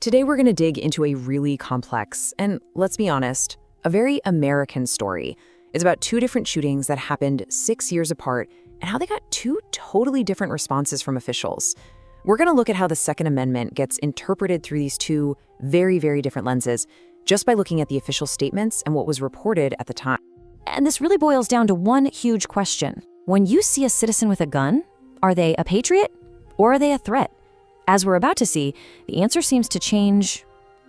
Today we're going to dig into a really complex and, let's be honest, a very American story. It's about two different shootings that happened 6 years apart and how they got two totally different responses from officials. We're going to look at how the Second Amendment gets interpreted through these two very, very different lenses just by looking at the official statements and what was reported at the time. And this really boils down to one huge question. When you see a citizen with a gun, are they a patriot or are they a threat? As we're about to see, the answer seems to change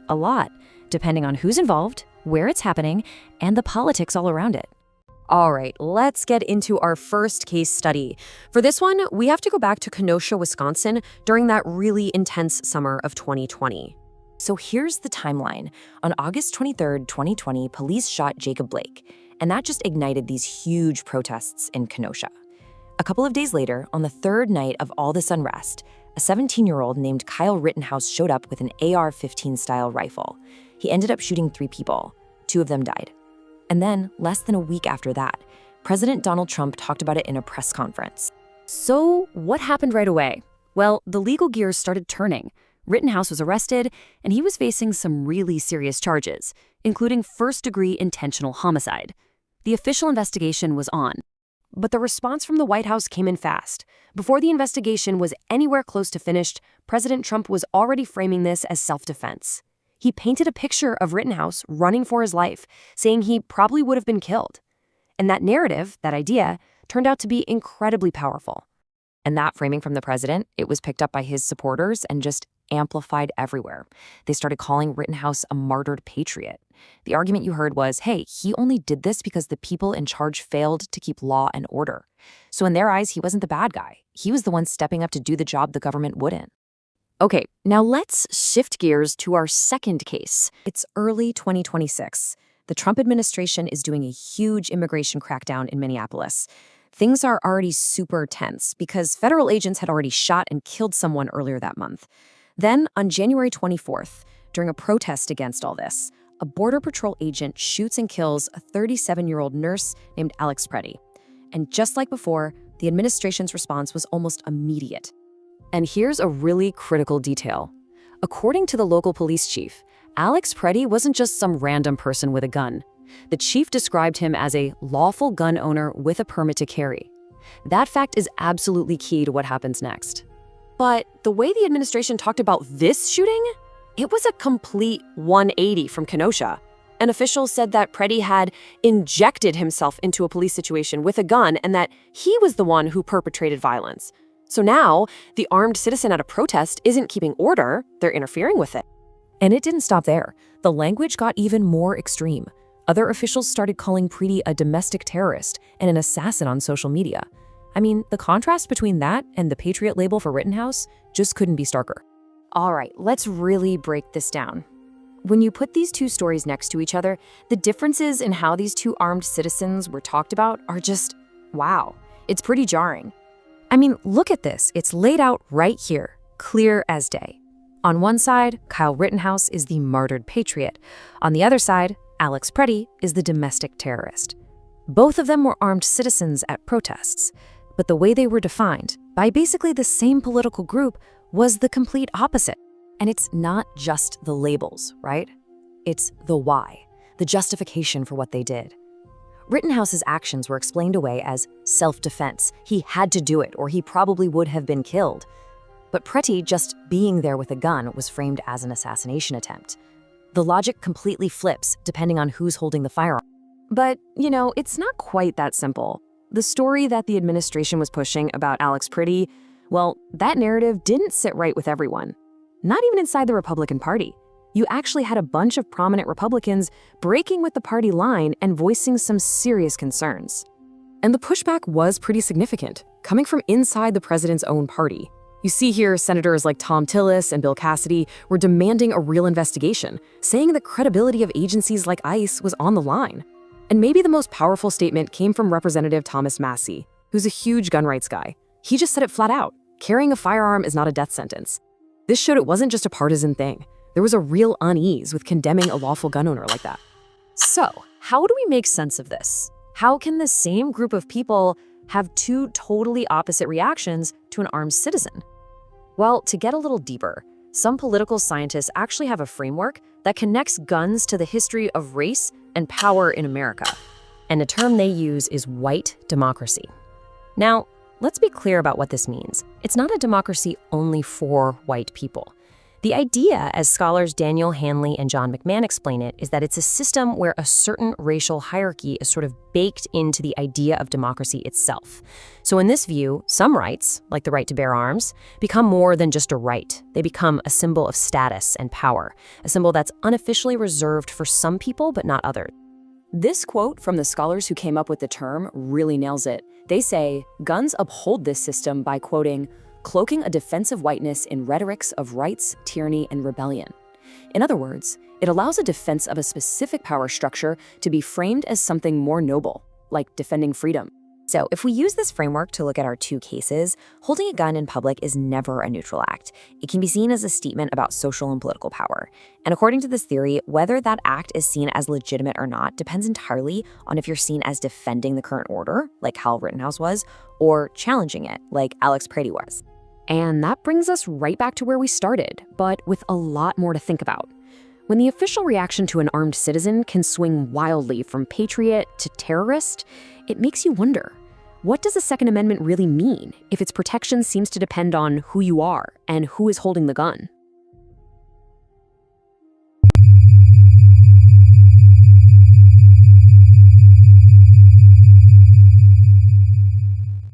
a lot, depending on who's involved, where it's happening, and the politics all around it. All right, let's get into our first case study. For this one, we have to go back to Kenosha, Wisconsin during that really intense summer of 2020. So here's the timeline. On August 23rd, 2020, police shot Jacob Blake, and that just ignited these huge protests in Kenosha. A couple of days later, on the third night of all this unrest, a 17-year-old named Kyle Rittenhouse showed up with an AR-15 style rifle. He ended up shooting 3 people. 2 of them died. And then, less than a week after that, President Donald Trump talked about it in a press conference. So, what happened right away? Well, the legal gears started turning. Rittenhouse was arrested, and he was facing some really serious charges, including first-degree intentional homicide. The official investigation was on. But the response from the White House came in fast. Before the investigation was anywhere close to finished, President Trump was already framing this as self-defense. He painted a picture of Rittenhouse running for his life, saying he probably would have been killed. And that narrative, that idea, turned out to be incredibly powerful. And that framing from the president, it was picked up by his supporters and just amplified everywhere. They started calling Rittenhouse a martyred patriot. The argument you heard was, hey, he only did this because the people in charge failed to keep law and order. So in their eyes, he wasn't the bad guy. He was the one stepping up to do the job the government wouldn't. Okay, now let's shift gears to our second case. It's early 2026. The Trump administration is doing a huge immigration crackdown in Minneapolis. Things are already super tense because federal agents had already shot and killed someone earlier that month. Then, on January 24th, during a protest against all this, a Border Patrol agent shoots and kills a 37-year-old nurse named Alex Pretti. And just like before, the administration's response was almost immediate. And here's a really critical detail. According to the local police chief, Alex Pretti wasn't just some random person with a gun. The chief described him as a lawful gun owner with a permit to carry. That fact is absolutely key to what happens next. But the way the administration talked about this shooting, it was a complete 180 from Kenosha. An official said that Pretti had injected himself into a police situation with a gun and that he was the one who perpetrated violence. So now, the armed citizen at a protest isn't keeping order, they're interfering with it. And it didn't stop there. The language got even more extreme. Other officials started calling Pretti a domestic terrorist and an assassin on social media. I mean, the contrast between that and the patriot label for Rittenhouse just couldn't be starker. All right, let's really break this down. When you put these two stories next to each other, the differences in how these two armed citizens were talked about are just, wow, it's pretty jarring. I mean, look at this. It's laid out right here, clear as day. On one side, Kyle Rittenhouse is the martyred patriot. On the other side, Alex Pretti is the domestic terrorist. Both of them were armed citizens at protests, but the way they were defined, by basically the same political group, was the complete opposite. And it's not just the labels, right? It's the why, the justification for what they did. Rittenhouse's actions were explained away as self-defense. He had to do it, or he probably would have been killed. But Pretti just being there with a gun was framed as an assassination attempt. The logic completely flips depending on who's holding the firearm. But, you know, it's not quite that simple. The story that the administration was pushing about Alex Pretti, well, that narrative didn't sit right with everyone. Not even inside the Republican Party. You actually had a bunch of prominent Republicans breaking with the party line and voicing some serious concerns. And the pushback was pretty significant, coming from inside the president's own party. You see here senators like Tom Tillis and Bill Cassidy were demanding a real investigation, saying the credibility of agencies like ICE was on the line. And maybe the most powerful statement came from Representative Thomas Massie, who's a huge gun rights guy. He just said it flat out, carrying a firearm is not a death sentence. This showed it wasn't just a partisan thing. There was a real unease with condemning a lawful gun owner like that. So, how do we make sense of this? How can the same group of people have two totally opposite reactions to an armed citizen? Well, to get a little deeper, Some political scientists actually have a framework that connects guns to the history of race and power in America. And the term they use is white democracy. Now, let's be clear about what this means. It's not a democracy only for white people. The idea, as scholars Daniel Hanley and John McMahon explain it, is that it's a system where a certain racial hierarchy is sort of baked into the idea of democracy itself. So in this view, some rights, like the right to bear arms, become more than just a right. They become a symbol of status and power, a symbol that's unofficially reserved for some people but not others. This quote from the scholars who came up with the term really nails it. They say, guns uphold this system by, quoting, cloaking a defensive whiteness in rhetorics of rights, tyranny, and rebellion. In other words, it allows a defense of a specific power structure to be framed as something more noble, like defending freedom. So if we use this framework to look at our two cases, holding a gun in public is never a neutral act. It can be seen as a statement about social and political power. And according to this theory, whether that act is seen as legitimate or not depends entirely on if you're seen as defending the current order, like Kyle Rittenhouse was, or challenging it, like Alex Pretti was. And that brings us right back to where we started, but with a lot more to think about. When the official reaction to an armed citizen can swing wildly from patriot to terrorist, it makes you wonder, what does the Second Amendment really mean if its protection seems to depend on who you are and who is holding the gun?